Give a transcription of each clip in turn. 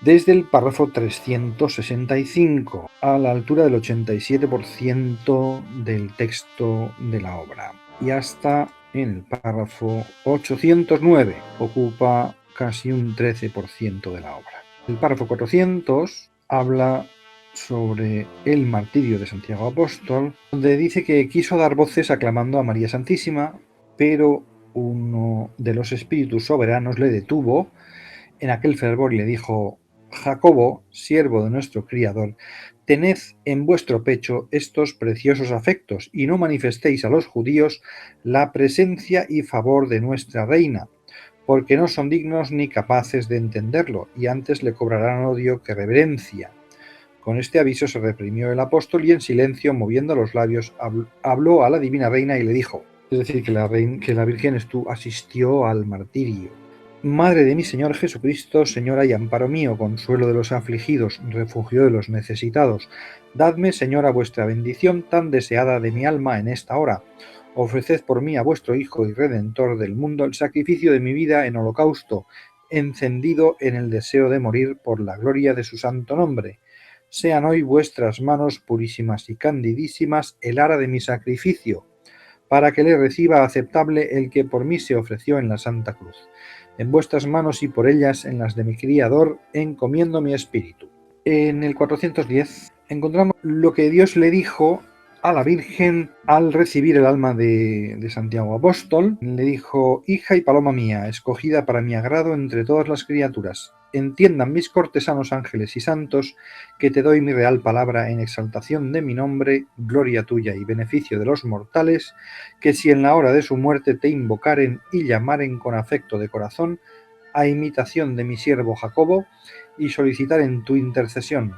desde el párrafo 365 a la altura del 87% del texto de la obra y hasta en el párrafo 809, ocupa casi un 13% de la obra. El párrafo 400 habla sobre el martirio de Santiago Apóstol, donde dice que quiso dar voces aclamando a María Santísima, pero uno de los espíritus soberanos le detuvo en aquel fervor y le dijo: Jacobo, siervo de nuestro Criador, tened en vuestro pecho estos preciosos afectos, y no manifestéis a los judíos la presencia y favor de nuestra reina, porque no son dignos ni capaces de entenderlo, y antes le cobrarán odio que reverencia. Con este aviso se reprimió el apóstol y en silencio, moviendo los labios, habló a la divina reina y le dijo, es decir, que la Virgen asistió al martirio: Madre de mi Señor Jesucristo, Señora y amparo mío, consuelo de los afligidos, refugio de los necesitados, dadme, Señora, vuestra bendición tan deseada de mi alma en esta hora. Ofreced por mí a vuestro Hijo y Redentor del mundo el sacrificio de mi vida en holocausto, encendido en el deseo de morir por la gloria de su santo nombre. Sean hoy vuestras manos purísimas y candidísimas el ara de mi sacrificio, para que le reciba aceptable el que por mí se ofreció en la Santa Cruz. En vuestras manos y por ellas en las de mi Criador encomiendo mi espíritu. En el 410 encontramos lo que Dios le dijo a la Virgen al recibir el alma de Santiago Apóstol. Le dijo: hija y paloma mía, escogida para mi agrado entre todas las criaturas, entiendan mis cortesanos ángeles y santos que te doy mi real palabra en exaltación de mi nombre, gloria tuya y beneficio de los mortales, que si en la hora de su muerte te invocaren y llamaren con afecto de corazón, a imitación de mi siervo Jacobo, y solicitaren tu intercesión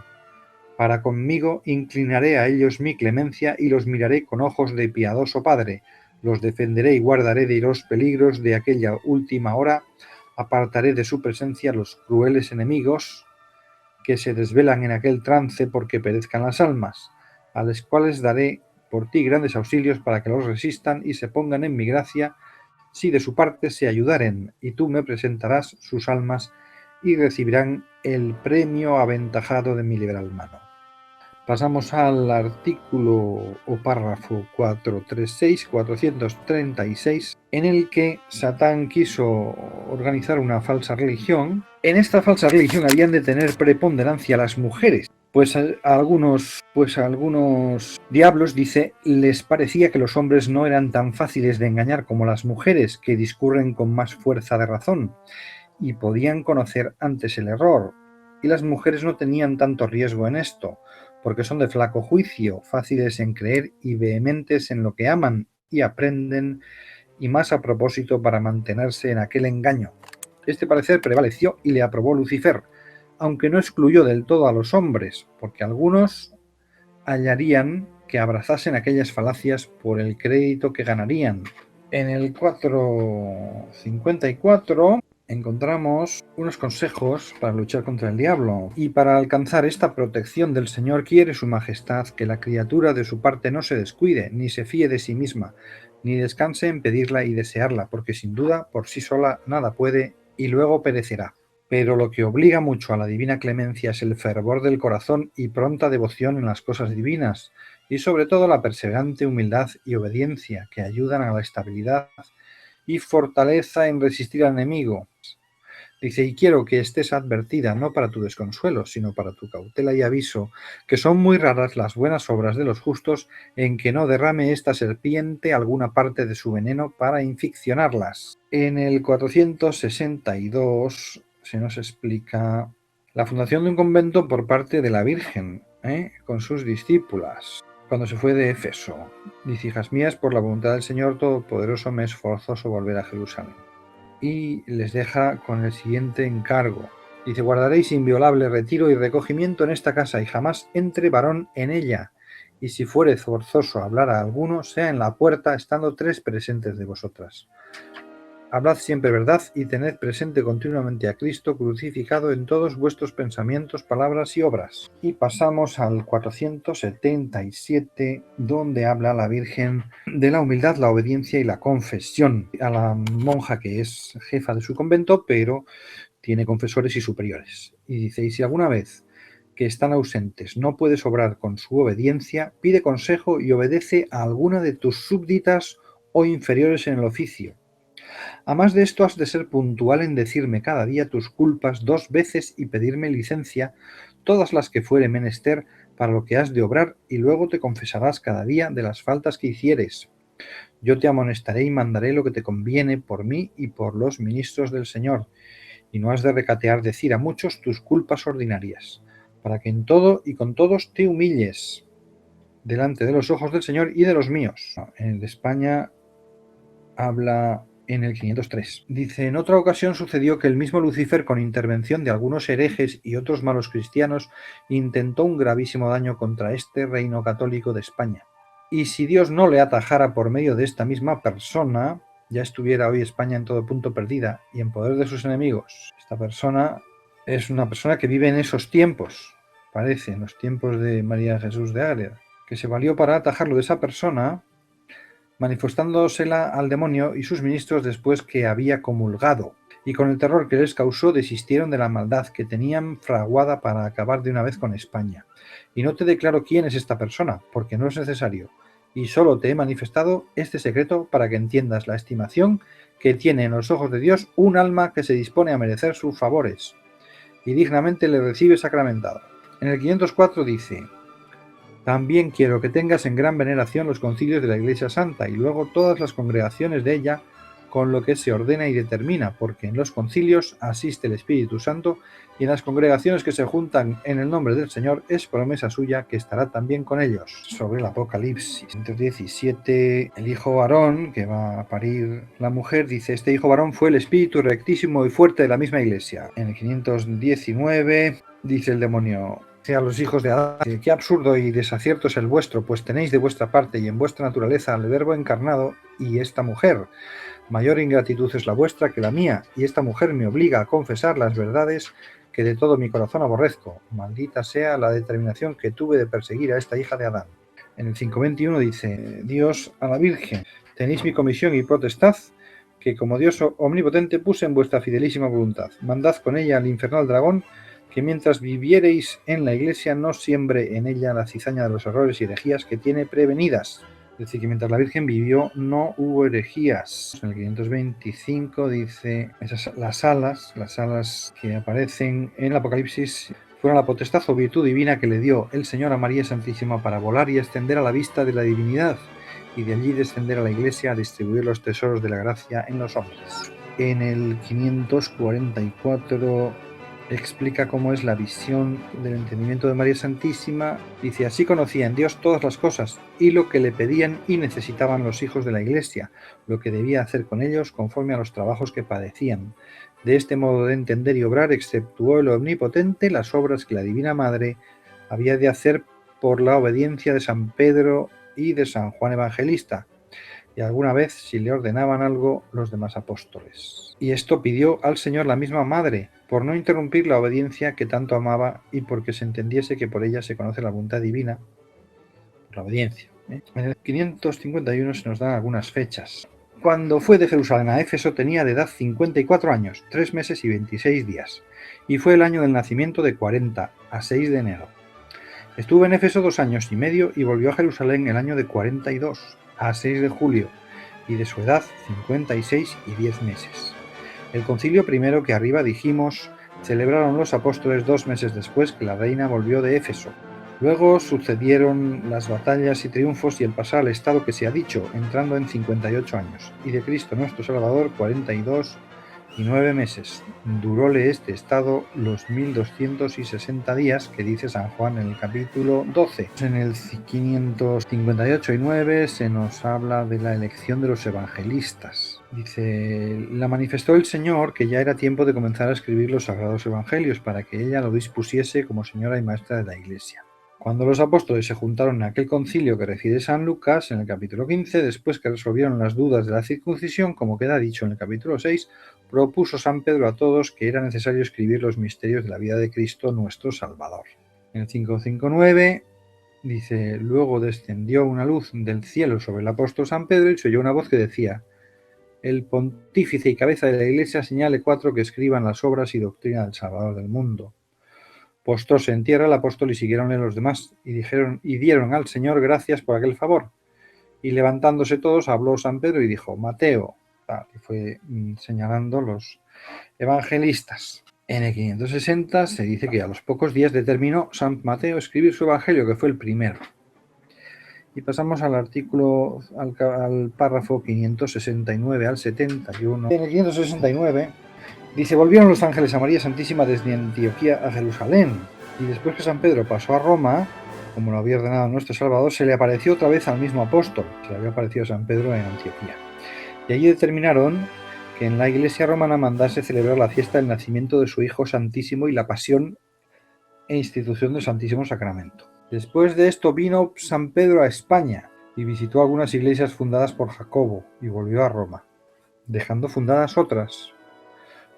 para conmigo, inclinaré a ellos mi clemencia y los miraré con ojos de piadoso Padre, los defenderé y guardaré de los peligros de aquella última hora, apartaré de su presencia los crueles enemigos que se desvelan en aquel trance porque perezcan las almas, a las cuales daré por ti grandes auxilios para que los resistan y se pongan en mi gracia, si de su parte se ayudaren, y tú me presentarás sus almas y recibirán el premio aventajado de mi liberal mano. Pasamos al artículo o párrafo 436, en el que Satán quiso organizar una falsa religión. En esta falsa religión habían de tener preponderancia las mujeres, pues a algunos diablos, dice, les parecía que los hombres no eran tan fáciles de engañar como las mujeres, que discurren con más fuerza de razón y podían conocer antes el error, y las mujeres no tenían tanto riesgo en esto, porque son de flaco juicio, fáciles en creer y vehementes en lo que aman y aprenden, y más a propósito para mantenerse en aquel engaño. Este parecer prevaleció y le aprobó Lucifer, aunque no excluyó del todo a los hombres, porque algunos hallarían que abrazasen aquellas falacias por el crédito que ganarían. En el 454 encontramos unos consejos para luchar contra el diablo. Y para alcanzar esta protección del Señor quiere su majestad que la criatura de su parte no se descuide, ni se fíe de sí misma, ni descanse en pedirla y desearla, porque sin duda por sí sola nada puede y luego perecerá. Pero lo que obliga mucho a la divina clemencia es el fervor del corazón y pronta devoción en las cosas divinas, y sobre todo la perseverante humildad y obediencia, que ayudan a la estabilidad y fortaleza en resistir al enemigo. Dice: y quiero que estés advertida, no para tu desconsuelo, sino para tu cautela y aviso, que son muy raras las buenas obras de los justos, en que no derrame esta serpiente alguna parte de su veneno para inficcionarlas. En el 462 se nos explica la fundación de un convento por parte de la Virgen, con sus discípulas, cuando se fue de Éfeso. Dice: hijas mías, por la voluntad del Señor Todopoderoso me es forzoso volver a Jerusalén. Y les deja con el siguiente encargo. Dice: guardaréis inviolable retiro y recogimiento en esta casa, y jamás entre varón en ella. Y si fuere forzoso hablar a alguno, sea en la puerta, estando 3 presentes de vosotras. Hablad siempre verdad y tened presente continuamente a Cristo crucificado en todos vuestros pensamientos, palabras y obras. Y pasamos al 477, donde habla la Virgen de la humildad, la obediencia y la confesión a la monja que es jefa de su convento, pero tiene confesores y superiores. Y dice, y si alguna vez que están ausentes no puedes obrar con su obediencia, pide consejo y obedece a alguna de tus súbditas o inferiores en el oficio. A más de esto has de ser puntual en decirme cada día tus culpas 2 veces y pedirme licencia, todas las que fuere menester, para lo que has de obrar, y luego te confesarás cada día de las faltas que hicieres. Yo te amonestaré y mandaré lo que te conviene por mí y por los ministros del Señor, y no has de recatear decir a muchos tus culpas ordinarias, para que en todo y con todos te humilles delante de los ojos del Señor y de los míos. En el de España habla en el 503. Dice, en otra ocasión sucedió que el mismo Lucifer, con intervención de algunos herejes y otros malos cristianos, intentó un gravísimo daño contra este reino católico de España. Y si Dios no le atajara por medio de esta misma persona, ya estuviera hoy España en todo punto perdida y en poder de sus enemigos. Esta persona es una persona que vive en esos tiempos, parece, en los tiempos de María Jesús de Ágreda, que se valió para atajarlo de esa persona, manifestándosela al demonio y sus ministros después que había comulgado, y con el terror que les causó desistieron de la maldad que tenían fraguada para acabar de una vez con España. Y no te declaro quién es esta persona, porque no es necesario, y solo te he manifestado este secreto para que entiendas la estimación que tiene en los ojos de Dios un alma que se dispone a merecer sus favores, y dignamente le recibe sacramentado. En el 504 dice, también quiero que tengas en gran veneración los concilios de la Iglesia Santa y luego todas las congregaciones de ella con lo que se ordena y determina, porque en los concilios asiste el Espíritu Santo y en las congregaciones que se juntan en el nombre del Señor es promesa suya que estará también con ellos. Sobre el Apocalipsis 17, el hijo varón que va a parir la mujer, dice, este hijo varón fue el Espíritu rectísimo y fuerte de la misma Iglesia. En el 519 dice el demonio, a los hijos de Adán, qué absurdo y desacierto es el vuestro, pues tenéis de vuestra parte y en vuestra naturaleza al Verbo encarnado y esta mujer. Mayor ingratitud es la vuestra que la mía, y esta mujer me obliga a confesar las verdades que de todo mi corazón aborrezco. Maldita sea la determinación que tuve de perseguir a esta hija de Adán. En el 5:21 dice, Dios a la Virgen, tenéis mi comisión y potestad, que como Dios omnipotente puse en vuestra fidelísima voluntad. Mandad con ella al infernal dragón, que mientras viviereis en la Iglesia no siembre en ella la cizaña de los errores y herejías que tiene prevenidas. Es decir, que mientras la Virgen vivió no hubo herejías. En el 525 dice, las alas que aparecen en el Apocalipsis fueron la potestad o virtud divina que le dio el Señor a María Santísima para volar y ascender a la vista de la divinidad, y de allí descender a la Iglesia a distribuir los tesoros de la gracia en los hombres. En el 544 explica cómo es la visión del entendimiento de María Santísima. Dice, así conocía en Dios todas las cosas y lo que le pedían y necesitaban los hijos de la Iglesia, lo que debía hacer con ellos conforme a los trabajos que padecían. De este modo de entender y obrar exceptuó el Omnipotente las obras que la Divina Madre había de hacer por la obediencia de San Pedro y de San Juan Evangelista, y alguna vez si le ordenaban algo los demás apóstoles. Y esto pidió al Señor la misma Madre, por no interrumpir la obediencia que tanto amaba y porque se entendiese que por ella se conoce la voluntad divina, por la obediencia. En el 551 se nos dan algunas fechas. Cuando fue de Jerusalén a Éfeso tenía de edad 54 años, 3 meses y 26 días, y fue el año del nacimiento de 40, a 6 de enero. Estuvo en Éfeso 2 años y medio y volvió a Jerusalén el año de 42, a 6 de julio, y de su edad 56 y 10 meses. El concilio primero que arriba dijimos celebraron los apóstoles 2 meses después que la reina volvió de Éfeso. Luego sucedieron las batallas y triunfos y el pasar al estado que se ha dicho, entrando en 58 años, y de Cristo nuestro Salvador 42 y 9 meses. Duróle este estado los 1260 días que dice San Juan en el capítulo 12. En el 558 y 9 se nos habla de la elección de los evangelistas. Dice, la manifestó el Señor que ya era tiempo de comenzar a escribir los sagrados evangelios para que ella lo dispusiese como señora y maestra de la Iglesia. Cuando los apóstoles se juntaron en aquel concilio que refiere San Lucas en el capítulo 15, después que resolvieron las dudas de la circuncisión, como queda dicho en el capítulo 6, propuso San Pedro a todos que era necesario escribir los misterios de la vida de Cristo nuestro Salvador. En el 559 dice, luego descendió una luz del cielo sobre el apóstol San Pedro y se oyó una voz que decía, el pontífice y cabeza de la Iglesia, señale 4 que escriban las obras y doctrina del Salvador del mundo. Postróse en tierra el apóstol y siguieronle los demás, y dieron al Señor gracias por aquel favor. Y levantándose todos, habló San Pedro y dijo: Mateo, y fue señalando los evangelistas. En el 560 se dice que a los pocos días determinó San Mateo escribir su evangelio, que fue el primero. Y pasamos al artículo, al párrafo 569 al 71. En el 569 dice: volvieron los ángeles a María Santísima desde Antioquía a Jerusalén, y después que San Pedro pasó a Roma, como lo había ordenado nuestro Salvador, se le apareció otra vez al mismo apóstol, se le había aparecido a San Pedro en Antioquía. Y allí determinaron que en la Iglesia romana mandase celebrar la fiesta del nacimiento de su Hijo Santísimo y la pasión e institución del Santísimo Sacramento. Después de esto vino San Pedro a España y visitó algunas iglesias fundadas por Jacobo y volvió a Roma, dejando fundadas otras.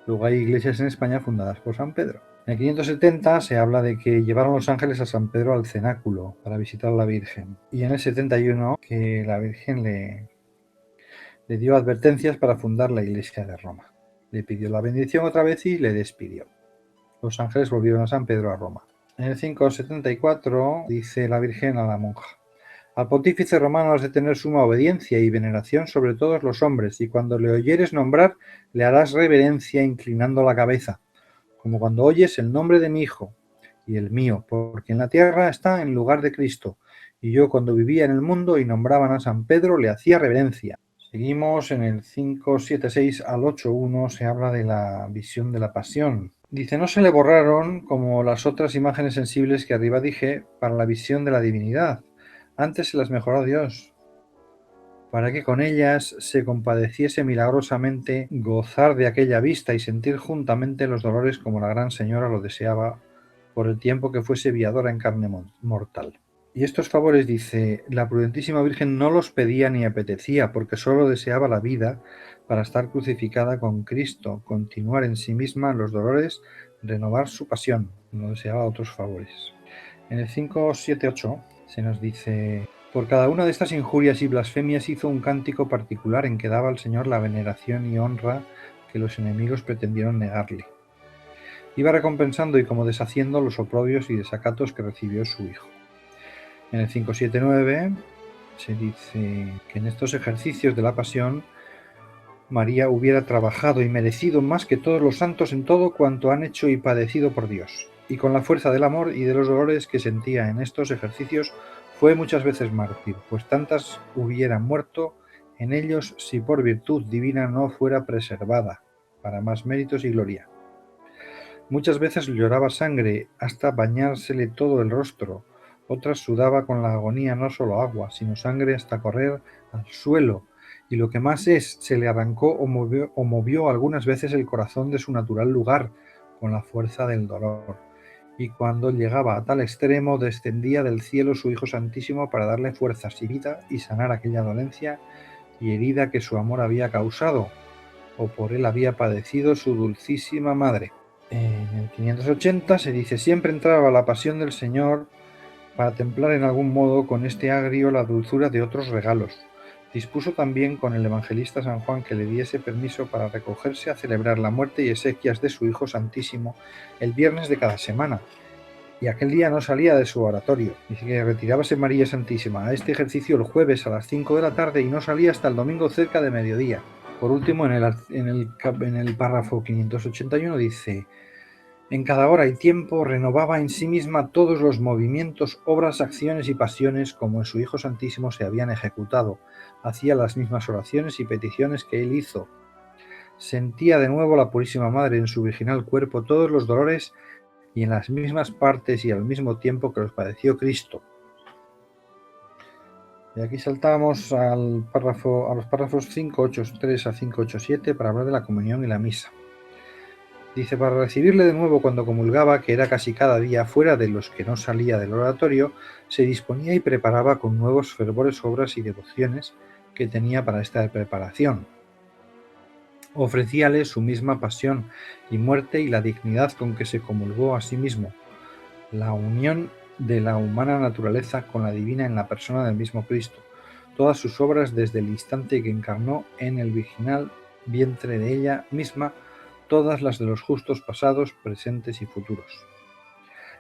Luego hay iglesias en España fundadas por San Pedro. En el 570 se habla de que llevaron los ángeles a San Pedro al cenáculo para visitar a la Virgen. Y en el 71 que la Virgen le dio advertencias para fundar la iglesia de Roma. Le pidió la bendición otra vez y le despidió. Los ángeles volvieron a San Pedro a Roma. En el 574 dice la Virgen a la monja: al pontífice romano has de tener suma obediencia y veneración sobre todos los hombres, y cuando le oyeres nombrar, le harás reverencia inclinando la cabeza, como cuando oyes el nombre de mi hijo y el mío, porque en la tierra está en lugar de Cristo, y yo cuando vivía en el mundo y nombraban a San Pedro le hacía reverencia. Seguimos en el 576 al 81, se habla de la visión de la pasión. Dice: no se le borraron, como las otras imágenes sensibles que arriba dije, para la visión de la divinidad. Antes se las mejoró Dios, para que con ellas se compadeciese milagrosamente gozar de aquella vista y sentir juntamente los dolores como la Gran Señora lo deseaba, por el tiempo que fuese viadora en carne mortal. Y estos favores, dice, la prudentísima Virgen no los pedía ni apetecía, porque sólo deseaba la vida para estar crucificada con Cristo, continuar en sí misma los dolores, renovar su pasión. No deseaba otros favores. En el 578 se nos dice: por cada una de estas injurias y blasfemias hizo un cántico particular en que daba al Señor la veneración y honra que los enemigos pretendieron negarle. Iba recompensando y como deshaciendo los oprobios y desacatos que recibió su hijo. En el 579 se dice que en estos ejercicios de la pasión María hubiera trabajado y merecido más que todos los santos en todo cuanto han hecho y padecido por Dios, y con la fuerza del amor y de los dolores que sentía en estos ejercicios fue muchas veces mártir, pues tantas hubieran muerto en ellos si por virtud divina no fuera preservada, para más méritos y gloria. Muchas veces lloraba sangre hasta bañársele todo el rostro, otras sudaba con la agonía no solo agua, sino sangre hasta correr al suelo, y lo que más es, se le arrancó o movió algunas veces el corazón de su natural lugar con la fuerza del dolor. Y cuando llegaba a tal extremo, descendía del cielo su Hijo Santísimo para darle fuerzas y vida y sanar aquella dolencia y herida que su amor había causado, o por él había padecido su dulcísima madre. En el 580 se dice: siempre entraba la pasión del Señor para templar en algún modo con este agrio la dulzura de otros regalos. Dispuso también con el evangelista San Juan que le diese permiso para recogerse a celebrar la muerte y exequias de su Hijo Santísimo el viernes de cada semana, y aquel día no salía de su oratorio. Dice que retirábase María Santísima a este ejercicio el jueves a las 5 de la tarde y no salía hasta el domingo cerca de mediodía. Por último, en el párrafo 581 dice: en cada hora y tiempo renovaba en sí misma todos los movimientos, obras, acciones y pasiones como en su Hijo Santísimo se habían ejecutado. Hacía las mismas oraciones y peticiones que él hizo. Sentía de nuevo la Purísima Madre en su virginal cuerpo todos los dolores y en las mismas partes y al mismo tiempo que los padeció Cristo. Y aquí saltamos a los párrafos 583 a 587 para hablar de la comunión y la misa. Dice: para recibirle de nuevo cuando comulgaba, que era casi cada día, fuera de los que no salía del oratorio, se disponía y preparaba con nuevos fervores obras y devociones que tenía para esta preparación. Ofrecíale su misma pasión y muerte y la dignidad con que se comulgó a sí mismo, la unión de la humana naturaleza con la divina en la persona del mismo Cristo. todas sus obras desde el instante que encarnó en el virginal vientre de ella misma, todas las de los justos pasados, presentes y futuros.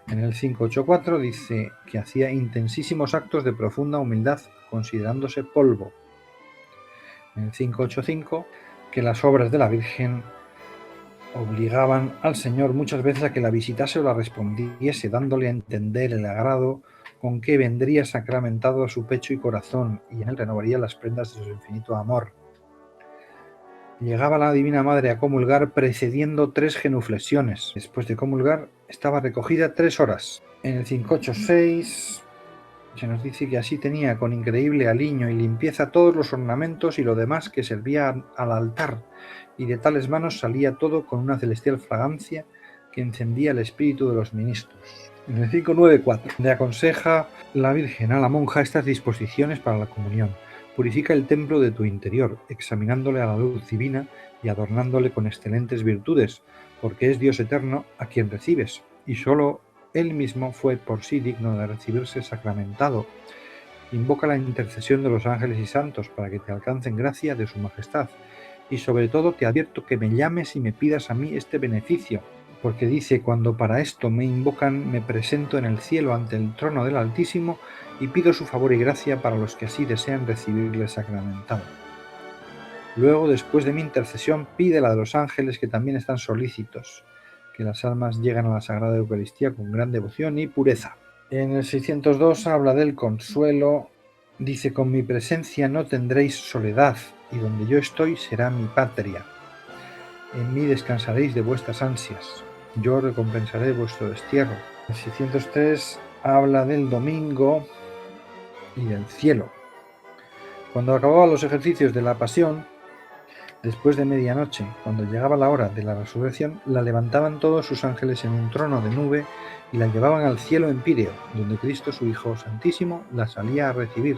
En el 584 dice que hacía intensísimos actos de profunda humildad, considerándose polvo. En el 585 que las obras de la Virgen obligaban al Señor muchas veces a que la visitase o la respondiese, dándole a entender el agrado con que vendría sacramentado a su pecho y corazón, y en él renovaría las prendas de su infinito amor. Llegaba la Divina Madre a comulgar precediendo 3 genuflexiones. Después de comulgar estaba recogida 3 horas. En el 586 se nos dice que así tenía con increíble aliño y limpieza todos los ornamentos y lo demás que servía al altar, y de tales manos salía todo con una celestial fragancia que encendía el espíritu de los ministros. En el 594 le aconseja la Virgen a la monja estas disposiciones para la comunión. Purifica el templo de tu interior, examinándole a la luz divina y adornándole con excelentes virtudes, porque es Dios eterno a quien recibes, y sólo Él mismo fue por sí digno de recibirse sacramentado. Invoca la intercesión de los ángeles y santos para que te alcancen gracia de su majestad, y sobre todo te advierto que me llames y me pidas a mí este beneficio, porque dice, cuando para esto me invocan, me presento en el cielo ante el trono del Altísimo y pido su favor y gracia para los que así desean recibirle sacramentado. Luego, después de mi intercesión, pide la de los ángeles que también están solícitos, que las almas lleguen a la Sagrada Eucaristía con gran devoción y pureza. En el 602 habla del consuelo, dice, con mi presencia no tendréis soledad, y donde yo estoy será mi patria. En mí descansaréis de vuestras ansias, yo recompensaré vuestro destierro. El 603 habla del domingo y del cielo. Cuando acababan los ejercicios de la pasión, después de medianoche, cuando llegaba la hora de la resurrección, la levantaban todos sus ángeles en un trono de nube y la llevaban al cielo empíreo, donde Cristo, su Hijo Santísimo, la salía a recibir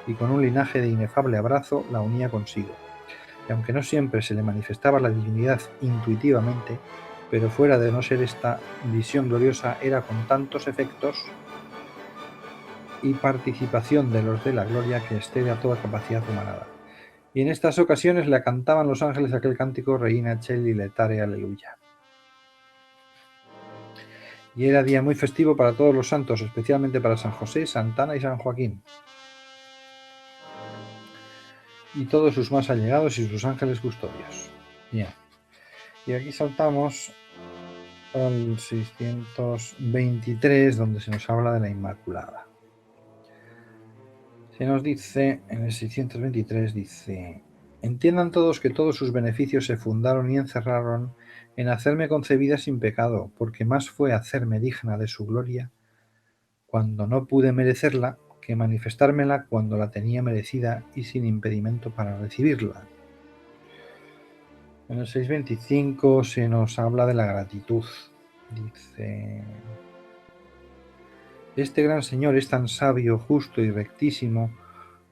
y con un linaje de inefable abrazo la unía consigo. Y aunque no siempre se le manifestaba la divinidad intuitivamente, pero fuera de no ser esta visión gloriosa, era con tantos efectos y participación de los de la gloria que excede a toda capacidad humana. Y en estas ocasiones le cantaban los ángeles aquel cántico Reina Cheli Letare Aleluya. Y era día muy festivo para todos los santos, especialmente para San José, Santa Ana y San Joaquín, y todos sus más allegados y sus ángeles custodios. Bien. Y aquí saltamos al 623, donde se nos habla de la Inmaculada. Se nos dice, en el 623, dice: entiendan todos que todos sus beneficios se fundaron y encerraron en hacerme concebida sin pecado, porque más fue hacerme digna de su gloria cuando no pude merecerla, que manifestármela cuando la tenía merecida y sin impedimento para recibirla. En el 625 se nos habla de la gratitud. Dice: este gran Señor es tan sabio, justo y rectísimo,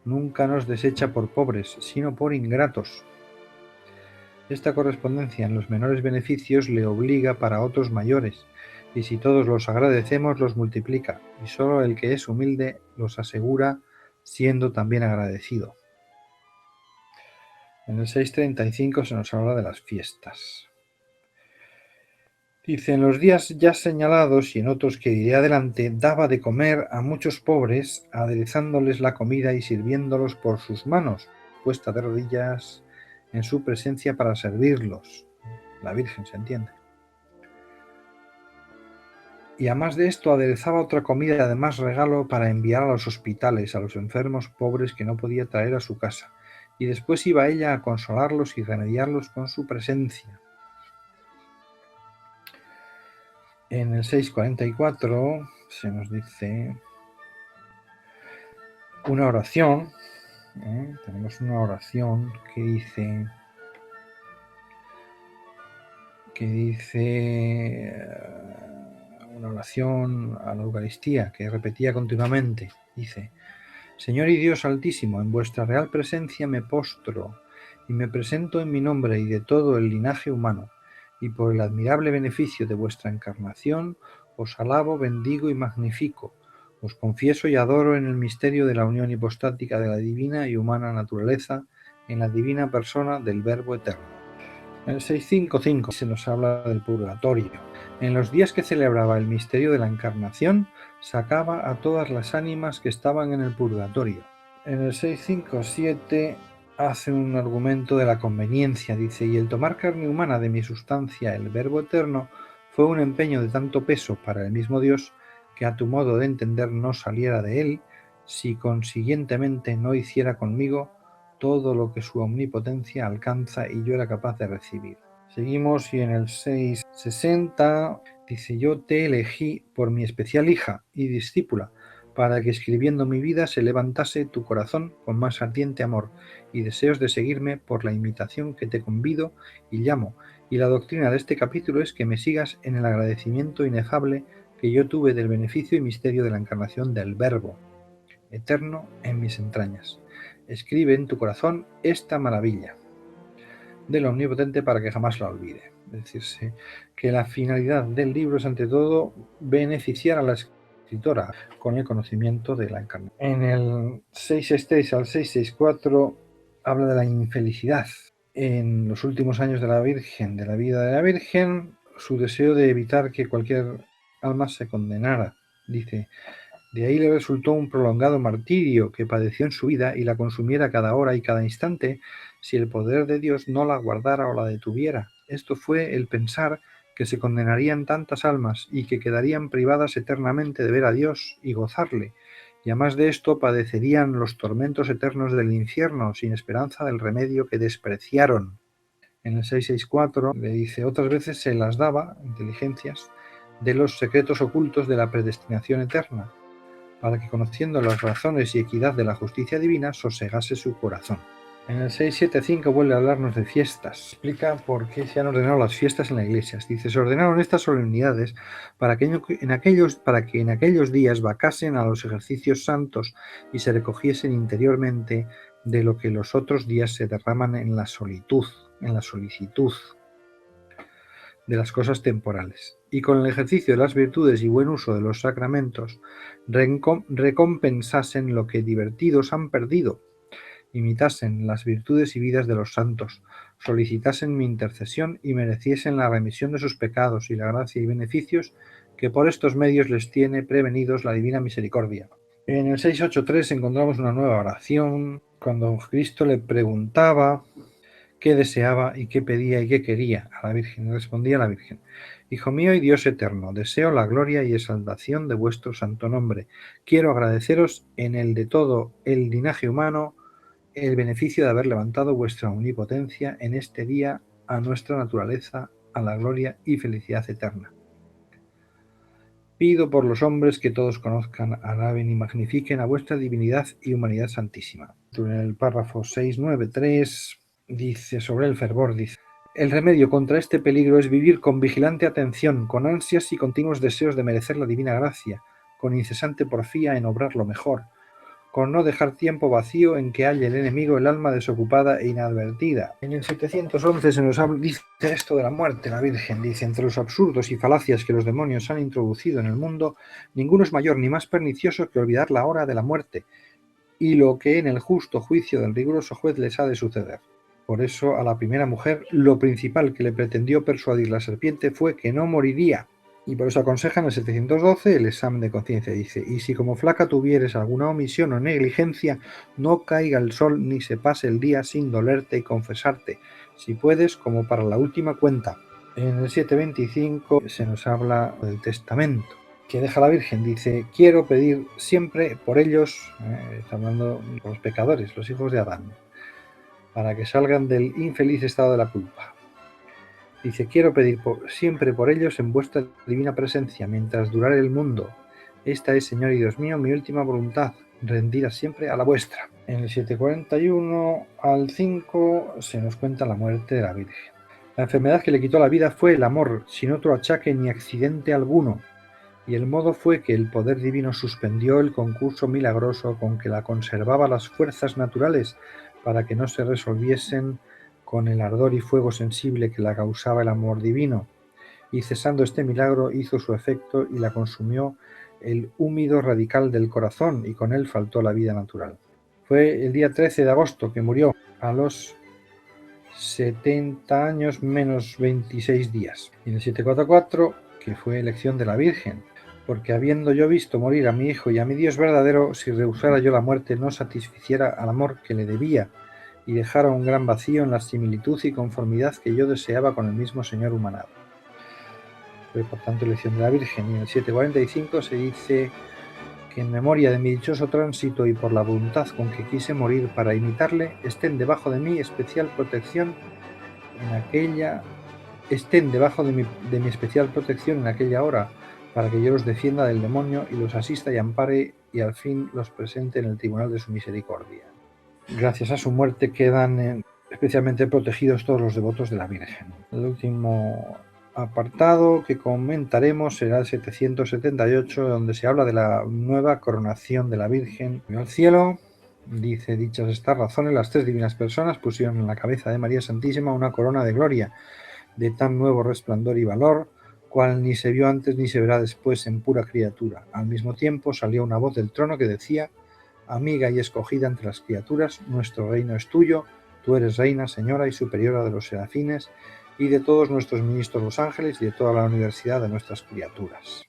nunca nos desecha por pobres, sino por ingratos. Esta correspondencia en los menores beneficios le obliga para otros mayores, y si todos los agradecemos, los multiplica, y solo el que es humilde los asegura, siendo también agradecido. En el 635 se nos habla de las fiestas. Dice: en los días ya señalados y en otros que diré adelante, daba de comer a muchos pobres, aderezándoles la comida y sirviéndolos por sus manos, puesta de rodillas en su presencia para servirlos. La Virgen, se entiende. Y además de esto aderezaba otra comida y además regalo para enviar a los hospitales, a los enfermos pobres que no podía traer a su casa. Y después iba ella a consolarlos y remediarlos con su presencia. En el 644 se nos dice una oración. Tenemos una oración que dice una oración a la Eucaristía que repetía continuamente. Dice: Señor y Dios Altísimo, en vuestra real presencia me postro y me presento en mi nombre y de todo el linaje humano, y por el admirable beneficio de vuestra encarnación os alabo, bendigo y magnifico, Os confieso y adoro en el misterio de la unión hipostática de la divina y humana naturaleza en la divina persona del Verbo eterno. En el 655 se nos habla del purgatorio. En los días que celebraba el misterio de la encarnación, sacaba a todas las ánimas que estaban en el purgatorio. En el 657 hace un argumento de la conveniencia, dice, y el tomar carne humana de mi sustancia, el Verbo eterno, fue un empeño de tanto peso para el mismo Dios, que a tu modo de entender no saliera de él, si consiguientemente no hiciera conmigo todo lo que su omnipotencia alcanza y yo era capaz de recibir. Seguimos y en el 660 dice, yo te elegí por mi especial hija y discípula, para que escribiendo mi vida se levantase tu corazón con más ardiente amor y deseos de seguirme por la imitación que te convido y llamo, y la doctrina de este capítulo es que me sigas en el agradecimiento inefable que yo tuve del beneficio y misterio de la encarnación del Verbo eterno en mis entrañas. Escribe en tu corazón esta maravilla del Omnipotente para que jamás la olvide. Es decir, que la finalidad del libro es ante todo beneficiar a la escritora con el conocimiento de la encarnación. En el 666 al 664 habla de la infelicidad. En los últimos años de la Virgen, de la vida de la Virgen, su deseo de evitar que cualquier alma se condenara. Dice, de ahí le resultó un prolongado martirio que padeció en su vida y la consumiera cada hora y cada instante si el poder de Dios no la guardara o la detuviera. Esto fue el pensar que se condenarían tantas almas y que quedarían privadas eternamente de ver a Dios y gozarle, y además de esto padecerían los tormentos eternos del infierno sin esperanza del remedio que despreciaron. En el 664 le dice, otras veces se las daba, inteligencias, de los secretos ocultos de la predestinación eterna, para que conociendo las razones y equidad de la justicia divina sosegase su corazón. En el 675 vuelve a hablarnos de fiestas. Explica por qué se han ordenado las fiestas en la iglesia. Dice, se ordenaron estas solemnidades para que en aquellos días vacasen a los ejercicios santos y se recogiesen interiormente de lo que los otros días se derraman en la solicitud de las cosas temporales, y con el ejercicio de las virtudes y buen uso de los sacramentos recompensasen lo que divertidos han perdido, imitasen las virtudes y vidas de los santos, solicitasen mi intercesión y mereciesen la remisión de sus pecados y la gracia y beneficios que por estos medios les tiene prevenidos la divina misericordia. En el 683 encontramos una nueva oración cuando Cristo le preguntaba qué deseaba y qué pedía y qué quería a la Virgen. Y respondía la Virgen, Hijo mío y Dios eterno, deseo la gloria y exaltación de vuestro santo nombre. Quiero agradeceros en el de todo el linaje humano el beneficio de haber levantado vuestra omnipotencia en este día a nuestra naturaleza, a la gloria y felicidad eterna. Pido por los hombres que todos conozcan, alaben y magnifiquen a vuestra divinidad y humanidad santísima. En el párrafo 693 dice sobre el fervor, dice, el remedio contra este peligro es vivir con vigilante atención, con ansias y continuos deseos de merecer la divina gracia, con incesante porfía en obrar lo mejor, con no dejar tiempo vacío en que halle el enemigo el alma desocupada e inadvertida. En el 711 se nos dice esto de la muerte. La Virgen dice, entre los absurdos y falacias que los demonios han introducido en el mundo, ninguno es mayor ni más pernicioso que olvidar la hora de la muerte y lo que en el justo juicio del riguroso juez les ha de suceder. Por eso a la primera mujer lo principal que le pretendió persuadir la serpiente fue que no moriría. Y por eso aconseja en el 712 el examen de conciencia. Dice, y si como flaca tuvieres alguna omisión o negligencia, no caiga el sol ni se pase el día sin dolerte y confesarte, si puedes, como para la última cuenta. En el 725 se nos habla del testamento que deja la Virgen. Dice, quiero pedir siempre por ellos, está hablando de los pecadores, los hijos de Adán, para que salgan del infeliz estado de la culpa. Dice, quiero pedir siempre por ellos en vuestra divina presencia, mientras durare el mundo. Esta es, Señor y Dios mío, mi última voluntad, rendida siempre a la vuestra. En el 741 al 5 se nos cuenta la muerte de la Virgen. La enfermedad que le quitó la vida fue el amor, sin otro achaque ni accidente alguno, y el modo fue que el poder divino suspendió el concurso milagroso con que la conservaba las fuerzas naturales para que no se resolviesen con el ardor y fuego sensible que la causaba el amor divino, y cesando este milagro hizo su efecto y la consumió el húmido radical del corazón y con él faltó la vida natural. Fue el día 13 de agosto que murió a los 70 años menos 26 días. Y en el 744, que fue elección de la Virgen, porque habiendo yo visto morir a mi hijo y a mi Dios verdadero, si rehusara yo la muerte no satisficiera al amor que le debía y dejara un gran vacío en la similitud y conformidad que yo deseaba con el mismo Señor humanado. Fue por tanto elección de la Virgen. Y en el 745 se dice que en memoria de mi dichoso tránsito y por la voluntad con que quise morir para imitarle, estén debajo de mi especial protección en aquella hora, para que yo los defienda del demonio y los asista y ampare y al fin los presente en el tribunal de su misericordia. Gracias a su muerte quedan especialmente protegidos todos los devotos de la Virgen. El último apartado que comentaremos será el 778, donde se habla de la nueva coronación de la Virgen al cielo. Dice: dichas estas razones, las tres divinas personas pusieron en la cabeza de María Santísima una corona de gloria, de tan nuevo resplandor y valor, cual ni se vio antes ni se verá después en pura criatura. Al mismo tiempo salió una voz del trono que decía: amiga y escogida entre las criaturas, nuestro reino es tuyo, tú eres reina, señora y superiora de los serafines, y de todos nuestros ministros los ángeles, y de toda la universidad de nuestras criaturas.